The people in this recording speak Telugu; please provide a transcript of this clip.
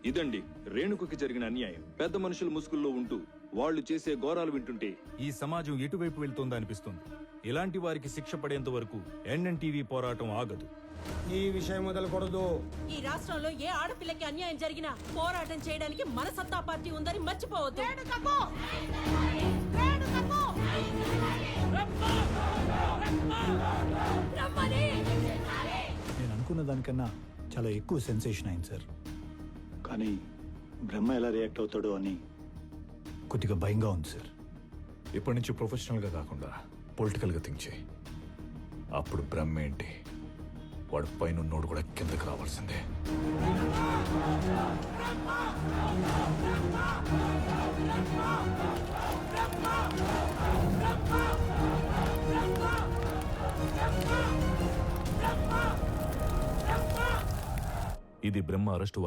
ఇదండి రేణుకుకి జరిగిన అన్యాయం. పెద్ద మనుషుల ముసుగుల్లో ఉంటూ వాళ్ళు చేసే ఘోరాలు వింటుంటే ఈ సమాజం ఎటువైపు వెళ్తోందా అనిపిస్తుంది. ఇలాంటి వారికి శిక్ష పడేంత వరకు ఎన్ఎన్టీవీ పోరాటం ఆగదు. ఈ విషయం మొదలుకూడదు. ఈ రాష్ట్రంలో ఏ ఆడపిల్లకి అన్యాయం జరిగినా పోరాటం చేయడానికి మన సత్తా పార్టీ ఉందని మర్చిపోవద్దు. నేను అనుకున్న దానికన్నా చాలా ఎక్కువ సెన్సేషన్ అయింది సార్. కానీ బ్రహ్మ ఎలా రియాక్ట్ అవుతాడో అని కొద్దిగా భయంగా ఉంది సార్. ఇప్పటి నుంచి ప్రొఫెషనల్గా కాకుండా పొలిటికల్గా థింక్ చేయి. అప్పుడు బ్రహ్మ ఏంటి, వాడు పైన నోడు కూడా కిందకి రావాల్సిందే. ఇది బ్రహ్మ అరెస్టు వారెంట్.